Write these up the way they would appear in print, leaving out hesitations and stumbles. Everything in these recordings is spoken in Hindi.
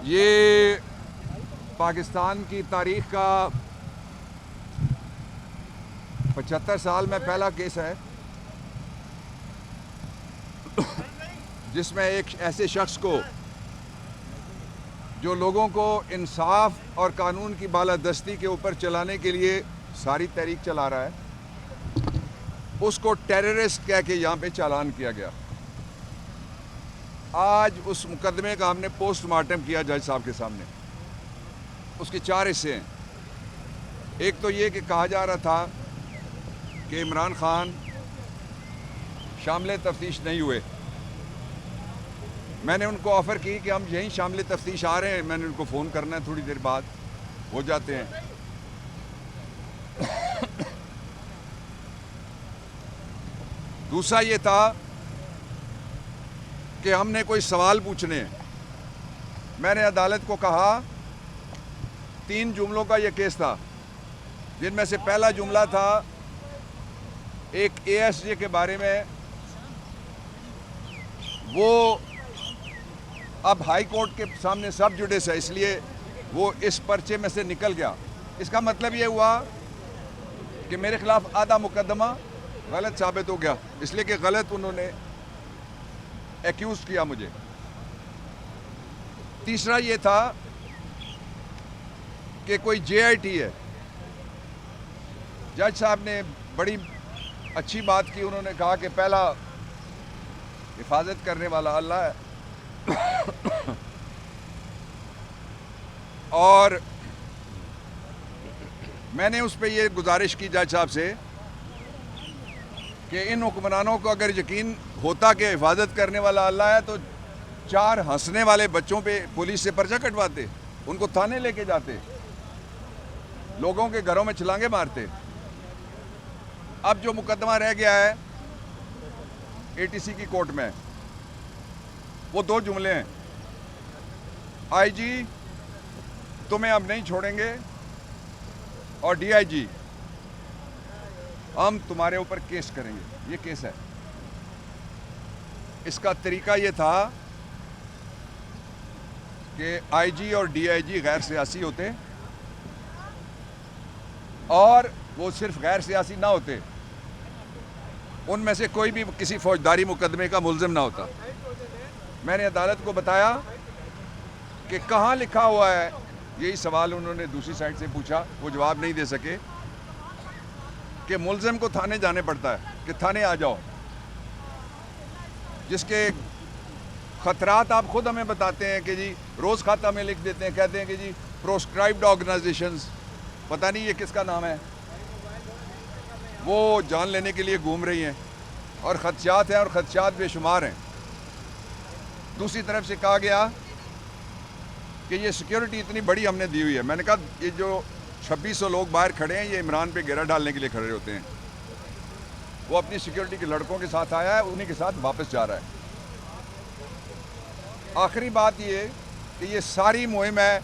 ये पाकिस्तान की तारीख का 75 साल में पहला केस है जिसमें एक ऐसे शख्स को जो लोगों को इंसाफ और कानून की बालादस्ती के ऊपर चलाने के लिए सारी तहरीक चला रहा है, उसको टेररिस्ट कह के यहाँ पे चालान किया गया। आज उस मुकदमे का हमने पोस्टमार्टम किया जज साहब के सामने। उसके 4 हिस्से हैं। एक तो ये कि कहा जा रहा था कि इमरान खान शामिल तफ्तीश नहीं हुए। मैंने उनको ऑफ़र की कि हम यहीं शामिल तफ्तीश आ रहे हैं, मैंने उनको फ़ोन करना है, थोड़ी देर बाद हो जाते हैं। दूसरा ये था कि हमने कोई सवाल पूछने हैं। मैंने अदालत को कहा, 3 जुमलों का ये केस था, जिनमें से पहला जुमला था एक ASJ के बारे में। वो अब हाई कोर्ट के सामने सब जुडिस है, इसलिए वो इस पर्चे में से निकल गया। इसका मतलब ये हुआ कि मेरे खिलाफ आधा मुकदमा गलत साबित हो गया, इसलिए कि गलत उन्होंने एक्यूज किया मुझे। तीसरा ये था कि कोई JIT है। जज साहब ने बड़ी अच्छी बात की। उन्होंने कहा कि पहला हिफाजत करने वाला अल्लाह है और मैंने उस पर यह गुजारिश की जज साहब से कि इन हुक्मरानों को अगर यकीन होता कि हिफाजत करने वाला अल्लाह है तो 4 हंसने वाले बच्चों पे पुलिस से पर्चा कटवाते, उनको थाने लेके जाते, लोगों के घरों में छलांगे मारते। अब जो मुकदमा रह गया है ATC की कोर्ट में, वो 2 जुमले हैं। IG तुम्हें अब नहीं छोड़ेंगे और DIG हम तुम्हारे ऊपर केस करेंगे। ये केस है। इसका तरीका ये था कि IG और DIG गैर सियासी होते और वो सिर्फ गैर सियासी ना होते, उनमें से कोई भी किसी फौजदारी मुकदमे का मुल्जिम ना होता। मैंने अदालत को बताया कि कहाँ लिखा हुआ है, यही सवाल उन्होंने दूसरी साइड से पूछा, वो जवाब नहीं दे सके, कि मुल्जिम को थाने जाने पड़ता है कि थाने आ जाओ, जिसके खतरात आप खुद हमें बताते हैं कि जी रोज़ खाता में लिख देते हैं, कहते हैं कि जी प्रोस्क्राइब्ड ऑर्गेनाइजेशंस, पता नहीं ये किसका नाम है, वो जान लेने के लिए घूम रही हैं और ख़दशात हैं और ख़दशात बेशुमार हैं। दूसरी तरफ से कहा गया कि ये सिक्योरिटी इतनी बड़ी हमने दी हुई है। मैंने कहा ये जो 2600 लोग बाहर खड़े हैं, ये इमरान पे घेरा डालने के लिए खड़े होते हैं। वो अपनी सिक्योरिटी के लड़कों के साथ आया है, उन्हीं के साथ वापस जा रहा है। आखिरी बात ये कि ये सारी मुहिम है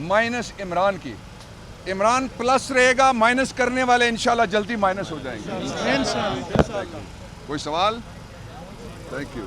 माइनस इमरान की। इमरान प्लस रहेगा, माइनस करने वाले इंशाल्लाह जल्दी माइनस हो जाएंगे। कोई सवाल? Thank you.